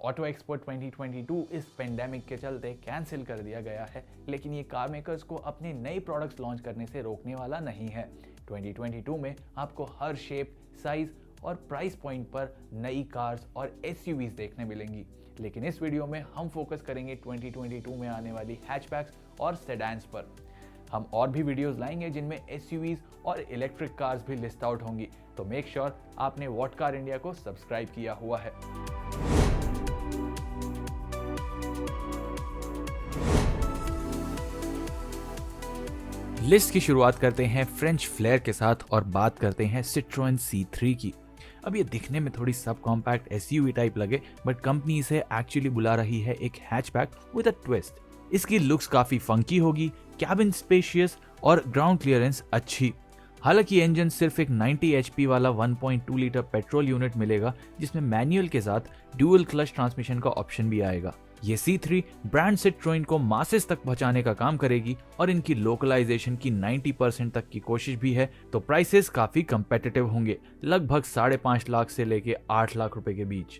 Auto expo 2022 इस pandemic के चलते कैंसिल कर दिया गया है, लेकिन ये कार मेकर्स को अपने नए प्रोडक्ट्स लॉन्च करने से रोकने वाला नहीं है। 2022 में आपको हर शेप, साइज और प्राइस पॉइंट पर नई कार्स और एसयूवीज देखने मिलेंगी, लेकिन इस वीडियो में हम फोकस करेंगे 2022 में आने वाली हैचबैक्स और सेडान्स पर। हम और भी वीडियोस लाएंगे जिनमें एसयूवीज और इलेक्ट्रिक कार्स भी लिस्ट आउट होंगी, तो मेक श्योर आपने व्हाट कार इंडिया को सब्सक्राइब किया हुआ है। लिस्ट की शुरुआत करते हैं फ्रेंच फ्लेयर के साथ और बात करते हैं सिट्रोएन C3 की। अब ये दिखने में थोड़ी सब कॉम्पैक्ट एसयूवी टाइप लगे, बट कंपनी इसे एक्चुअली बुला रही है एक हैचबैक विद अ ट्विस्ट। इसकी लुक्स काफी फंकी होगी, कैबिन स्पेशियस और ग्राउंड क्लियरेंस अच्छी। हालांकि इंजन सिर्फ एक 90 HP वाला 1.2 लीटर पेट्रोल यूनिट मिलेगा, जिसमें मैनुअल के साथ ड्यूअल क्लच ट्रांसमिशन का ऑप्शन भी आएगा। ये C3 ब्रांड सिट्रोएन को मासेस तक पहुंचाने का काम करेगी और इनकी लोकलाइजेशन की 90% तक की कोशिश भी है, तो प्राइसेस काफी कंपेटिटिव होंगे, लगभग 5.5 लाख से लेके 8 लाख रुपए के बीच।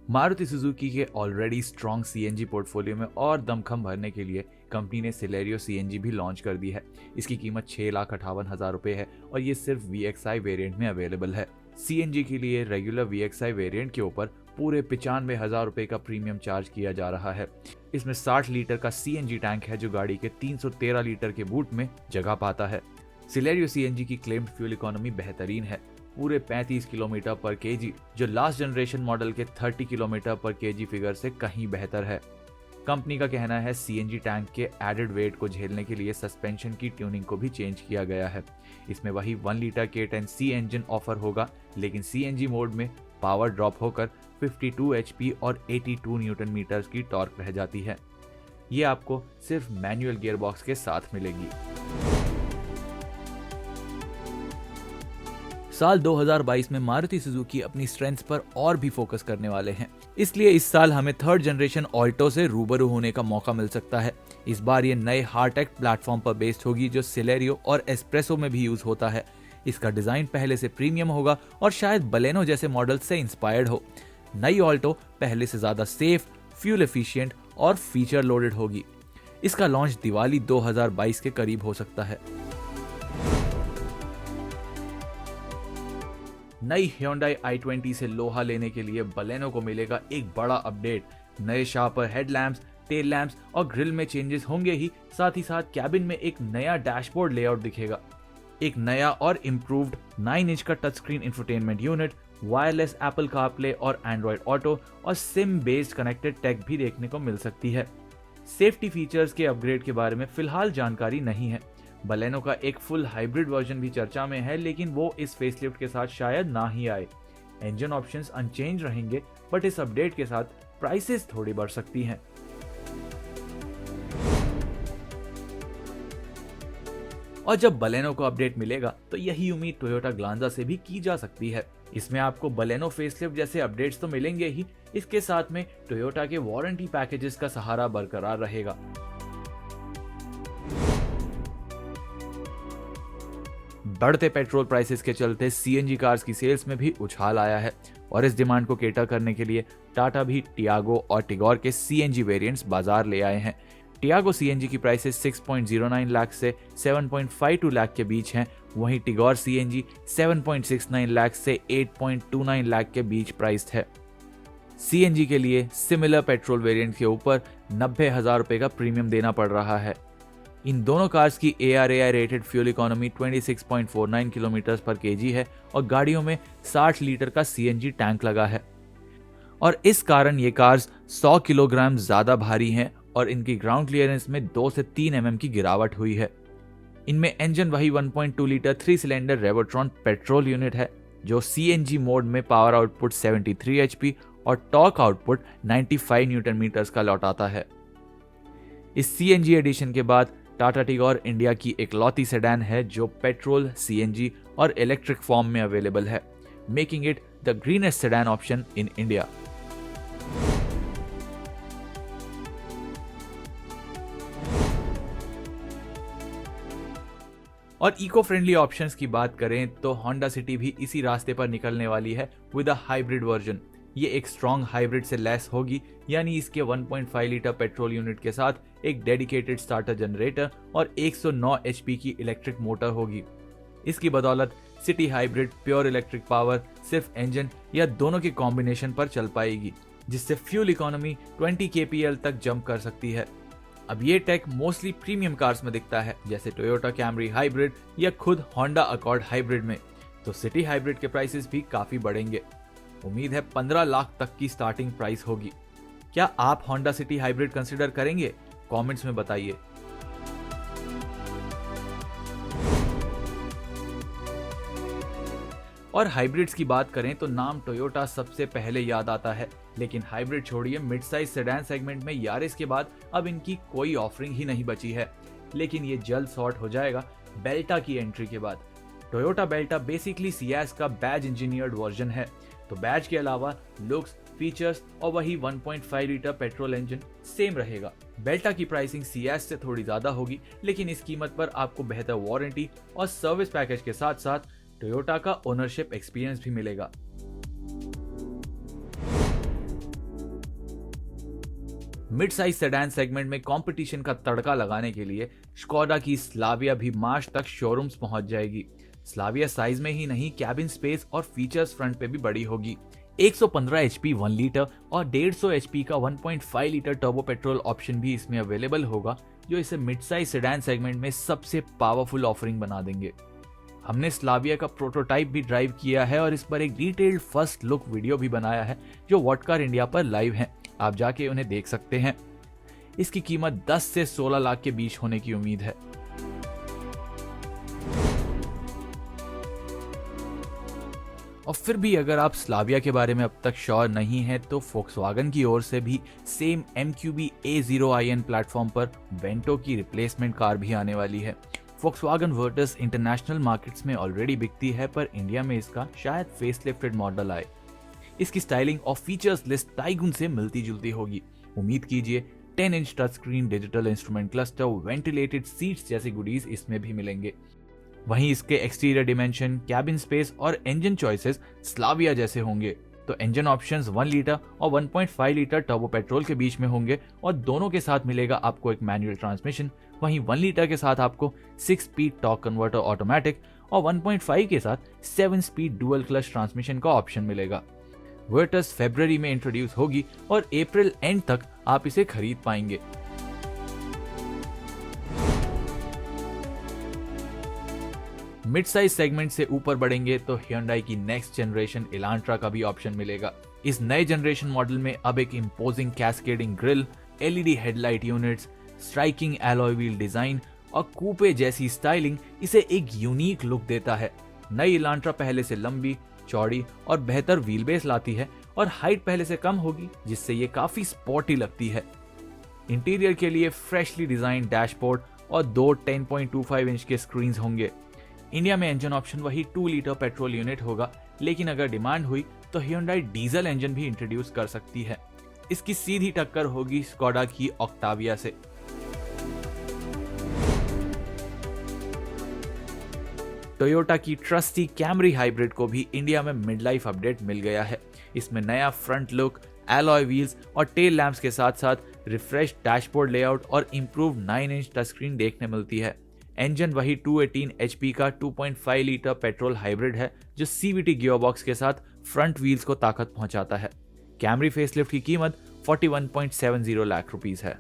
मारुति सुजुकी के ऑलरेडी स्ट्रॉन्ग सीएनजी पोर्टफोलियो में और दमखम भरने के लिए कंपनी ने सिलेरियो सीएनजी भी लॉन्च कर दी है। इसकी कीमत 6,58,000 रुपए है और ये सिर्फ VXI वेरिएंट में अवेलेबल है। सीएनजी के लिए रेगुलर VXI वेरिएंट के ऊपर पूरे 95,000 रुपए का प्रीमियम चार्ज किया जा रहा है। इसमें 60 लीटर का सीएनजी टैंक है जो गाड़ी के 313 लीटर के बूट में जगह पाता है। सिलेरियो सीएनजी की क्लेम्ड फ्यूल इकोनॉमी बेहतरीन है, पूरे 35 किलोमीटर पर केजी, जो लास्ट जनरेशन मॉडल के 30 किलोमीटर पर केजी फिगर से कहीं बेहतर है। कंपनी का कहना है सीएनजी टैंक के एडेड वेट को झेलने के लिए सस्पेंशन की ट्यूनिंग को भी चेंज किया गया है। इसमें वही 1 लीटर K10C इंजन ऑफर होगा, लेकिन सीएनजी मोड में पावर ड्रॉप होकर 52 HP और 82 न्यूटन मीटर्स की टॉर्क रह जाती है। ये आपको सिर्फ मैनुअल गियरबॉक्स के साथ मिलेगी। साल 2022 में मारुति सुजुकी अपनी स्ट्रेंथ्स पर और भी फोकस करने वाले हैं, इसलिए इस साल हमें थर्ड जनरेशन ऑल्टो से रूबरू होने का मौका मिल सकता है। इस बार ये नए हार्टेक्ट प्लेटफॉर्म पर बेस्ड होगी, जो सिलेरियो और एस्प्रेसो में भी यूज होता है। इसका डिजाइन पहले से प्रीमियम होगा और शायद बलेनो जैसे मॉडल से इंस्पायर्ड हो। नई ऑल्टो पहले से ज्यादा सेफ, फ्यूल एफिशिएंट और फीचर लोडेड होगी। इसका लॉन्च दिवाली 2022 के करीब हो सकता है। नई Hyundai i20 से लोहा लेने के लिए बलेनो को मिलेगा एक बड़ा अपडेट। नए शार्पर हेडलैम्प्स, टेल लैंप्स और ग्रिल में चेंजेस होंगे ही साथ कैबिन में एक नया डैशबोर्ड लेआउट दिखेगा। एक नया और इम्प्रूव्ड 9 इंच का touch screen infotainment unit, wireless Apple CarPlay और एंड्रॉइड ऑटो और सिम बेस्ड कनेक्टेड टेक भी देखने को मिल सकती है। सेफ्टी फीचर्स के अपग्रेड के बारे में फिलहाल जानकारी नहीं है। बलेनो का एक फुल हाइब्रिड वर्जन भी चर्चा में है, लेकिन वो इस फेसलिफ्ट के साथ शायद ना ही आए। इंजन ऑप्शंस अनचेंज रहेंगे, बट इस अपडेट के साथ प्राइसेस थोड़ी बढ़ सकती हैं। और जब बलेनो को अपडेट मिलेगा तो यही उम्मीद टोयोटा ग्लांजा से भी की जा सकती है। इसमें आपको बलेनो फेसलिफ्ट जैसे अपडेट्स तो मिलेंगे ही, इसके साथ में टोयोटा के वारंटी पैकेजेस का सहारा बरकरार रहेगा। बढ़ते पेट्रोल प्राइसेस के चलते सीएनजी कार्स की सेल्स में भी उछाल आया है और इस डिमांड को केटर करने के लिए टाटा भी टियागो और टिगोर के सीएनजी वेरिएंट्स बाजार ले आए हैं। टियागो सीएनजी की प्राइसेस 6.09 लाख से 7.52 लाख के बीच हैं, वहीं टिगोर सीएनजी 7.69 लाख से 8.29 लाख के बीच प्राइस्ड है। सीएनजी के लिए सिमिलर पेट्रोल वेरिएंट के ऊपर 90,000 रुपए का प्रीमियम देना पड़ रहा है। इन दोनों कार्स की ARAI rated fuel economy 26.49 kilometre पर केजी है और गाड़ियों में 60 लीटर का सीएनजी टैंक लगा है और इस कारण ये कार्स 100 किलोग्राम ज्यादा भारी हैं और इनकी ग्राउंड क्लियरेंस में 2 से 3 mm की गिरावट हुई है। इनमें इंजन वही 1.2 litre 3 cylinder Revotron petrol unit है, जो सीएनजी मोड में पावर आउटपुट 73 HP और टॉर्क आउटपुट 95 न्यूटन मीटर्स का लौटाता है। इस सीएनजी एडिशन के बाद टाटा टिगोर इंडिया की इकलौती सेडान है जो पेट्रोल, सीएनजी और इलेक्ट्रिक फॉर्म में अवेलेबल है, making it the greenest sedan option in India. और इको फ्रेंडली ऑप्शंस की बात करें तो होंडा सिटी भी इसी रास्ते पर निकलने वाली है विद अ हाइब्रिड वर्जन। ये एक स्ट्रॉन्ग हाइब्रिड से लैस होगी, यानी इसके 1.5 लीटर पेट्रोल यूनिट के साथ एक डेडिकेटेड स्टार्टर जनरेटर और 109 एचपी की इलेक्ट्रिक मोटर होगी। इसकी बदौलत city hybrid pure electric power सिर्फ इंजन या दोनों के कॉम्बिनेशन पर चल पाएगी, जिससे फ्यूल इकोनॉमी 20 kpl तक जंप कर सकती है। अब ये टेक मोस्टली प्रीमियम कार्स में दिखता है, जैसे टोयोटा कैमरी हाइब्रिड या खुद होंडा अकॉर्ड हाइब्रिड में। तो सिटी हाइब्रिड के प्राइसेस भी काफी बढ़ेंगे। उम्मीद है 15 लाख तक की स्टार्टिंग प्राइस होगी। क्या आप होंडा सिटी हाइब्रिड कंसिडर करेंगे? कमेंट्स में बताइए। और हाइब्रिड्स की बात करें तो नाम टोयोटा सबसे पहले याद आता है, लेकिन हाइब्रिड छोड़िए मिड साइज सेडान सेगमेंट में यारिस के बाद अब इनकी कोई ऑफरिंग ही नहीं बची है। लेकिन ये जल्द सॉर्ट हो जाएगा बेल्टा की एंट्री के बाद। टोयोटा बेल्टा बेसिकली सियाज का बैज इंजीनियर्ड वर्जन है। तो बैज के अलावा लुक्स, फीचर्स और वही 1.5 लीटर पेट्रोल इंजन सेम रहेगा। बेल्टा की प्राइसिंग सियाज से थोड़ी ज्यादा होगी, लेकिन इस कीमत पर आपको बेहतर वारंटी और सर्विस पैकेज के साथ साथ टोयोटा का ओनरशिप एक्सपीरियंस भी मिलेगा। मिड साइज सेडान सेगमेंट में कंपटीशन का तड़का लगाने के लिए स्कोडा की स्लाविया भी मार्च तक शोरूम्स पहुंच जाएगी। स्लाविया साइज में ही नहीं, कैबिन स्पेस और फीचर्स फ्रंट पे भी बड़ी होगी। 115 एचपी 1 लीटर और 150 एचपी का 1.5 लीटर टर्बो पेट्रोल ऑप्शन भी इसमें अवेलेबल होगा, जो इसे मिड साइज सेडान सेगमेंट में सबसे पावरफुल ऑफरिंग बना देंगे। हमने स्लाविया का प्रोटोटाइप भी ड्राइव किया है और इस पर एक डिटेल्ड फर्स्ट लुक वीडियो भी बनाया है, जो वॉटकार इंडिया पर लाइव है। आप जाके उन्हें देख सकते हैं। इसकी कीमत 10 से 16 लाख के बीच होने की उम्मीद है। और फिर भी अगर आप स्लाविया के बारे में अब तक श्योर नहीं है तो फोक्सवागन की ओर से भी सेम MQB A0iN प्लेटफॉर्म पर वेंटो की रिप्लेसमेंट कार भी आने वाली है। फोक्सवागन वर्टस इंटरनेशनल मार्केट्स में ऑलरेडी बिकती है, पर इंडिया में इसका शायद फेसलिफ्टेड मॉडल आए। इसकी स्टाइलिंग और फीचर्स लिस्ट टाइगुन से मिलती जुलती होगी। उम्मीद कीजिए 10 inch touch screen, digital instrument cluster, ventilated seats जैसी गुडीज इसमें भी मिलेंगे। वहीं इसके एक्सटीरियर डिमेंशन, कैबिन स्पेस और इंजन चॉइसेस स्लाविया जैसे होंगे। तो इंजन ऑप्शंस 1 लीटर और 1.5 लीटर टर्बो पेट्रोल के बीच में होंगे और दोनों के साथ मिलेगा आपको एक मैनुअल ट्रांसमिशन। वहीं 1 लीटर के साथ आपको 6 स्पीड टॉर्क कन्वर्टर ऑटोमेटिक और 1.5 के साथ 7 स्पीड डुअल क्लच ट्रांसमिशन का ऑप्शन मिलेगा। वर्टस फरवरी में इंट्रोड्यूस होगी और अप्रैल एंड तक आप इसे खरीद पाएंगे। मिड साइज सेगमेंट से ऊपर बढ़ेंगे तो Hyundai की नेक्स्ट जनरेशन इलांट्रा का भी ऑप्शन मिलेगा। इस नए जनरेशन मॉडल में अब एक imposing cascading grill, LED headlight units, striking alloy wheel design और कूपे जैसी स्टाइलिंग इसे एक यूनिक लुक देता है। नई इलांट्रा पहले से लंबी, चौड़ी और बेहतर व्हील बेस लाती है और हाइट पहले से कम होगी, जिससे ये काफी स्पोर्टी लगती है। इंटीरियर के लिए फ्रेशली डिजाइन डैशबोर्ड और 2 10.25 इंच के स्क्रीन्स होंगे। इंडिया में इंजन ऑप्शन वही 2 लीटर पेट्रोल यूनिट होगा, लेकिन अगर डिमांड हुई तो Hyundai डीजल इंजन भी इंट्रोड्यूस कर सकती है। इसकी सीधी टक्कर होगी स्कोडा की ऑक्टाविया से। टोयोटा की ट्रस्टी कैमरी हाइब्रिड को भी इंडिया में मिड लाइफ अपडेट मिल गया है। इसमें नया फ्रंट लुक, एलॉय व्हील्स और टेल लैंप्स के साथ साथ रिफ्रेश डैशबोर्ड लेआउट और इंप्रूव 9 इंच टच स्क्रीन देखने मिलती है। इंजन वही 218 एचपी का 2.5 लीटर पेट्रोल हाइब्रिड है, जो CVT गियरबॉक्स के साथ फ्रंट व्हील्स को ताकत पहुंचाता है। कैमरी फेसलिफ्ट की कीमत 41.70 लाख रुपीस है।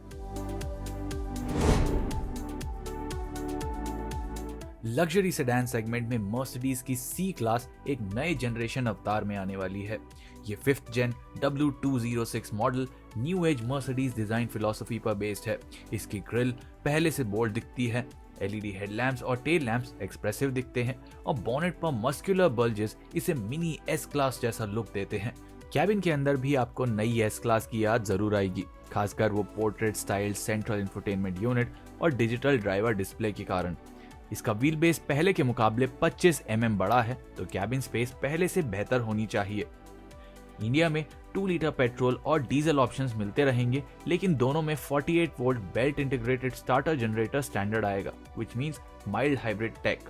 लग्जरी सेडान सेगमेंट में मर्सिडीज की C क्लास एक नए जनरेशन अवतार में आने वाली है। ये 5th जेन W206 model new age Mercedes design philosophy पर बेस्ड है। इसकी ग्रिल पहले से बोल्ड दिखती है, LED हेडलैम्प्स और टेल लैंप्स एक्सप्रेसिव दिखते हैं और बोनेट पर मस्कुलर बल्जेस इसे मिनी S क्लास जैसा लुक देते हैं। कैबिन के अंदर भी आपको नई S क्लास की याद जरूर आएगी, खासकर वो portrait style central infotainment unit और डिजिटल ड्राइवर डिस्प्ले के कारण। इसका व्हील बेस पहले के मुकाबले 25 mm बड़ा है, तो कैबिन स्पेस पहले से बेहतर होनी चाहिए। इंडिया में 2 लीटर पेट्रोल और डीजल ऑप्शंस मिलते रहेंगे, लेकिन दोनों में 48 volt belt integrated starter generator standard आएगा, which means mild hybrid tech.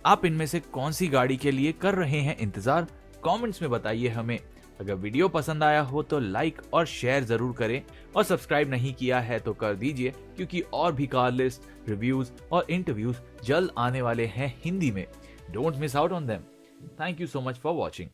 आप इनमें से कौन सी गाड़ी के लिए कर रहे हैं इंतजार? कमेंट्स में बताइए हमें। अगर वीडियो पसंद आया हो तो लाइक और शेयर जरूर करें, और सब्सक्राइब नहीं किया है तो कर दीजिए, क्योंकि और भी कार लिस्ट, रिव्यूज और इंटरव्यूज जल्द आने वाले हैं हिंदी में। Don't miss out on them. Thank you so much for watching.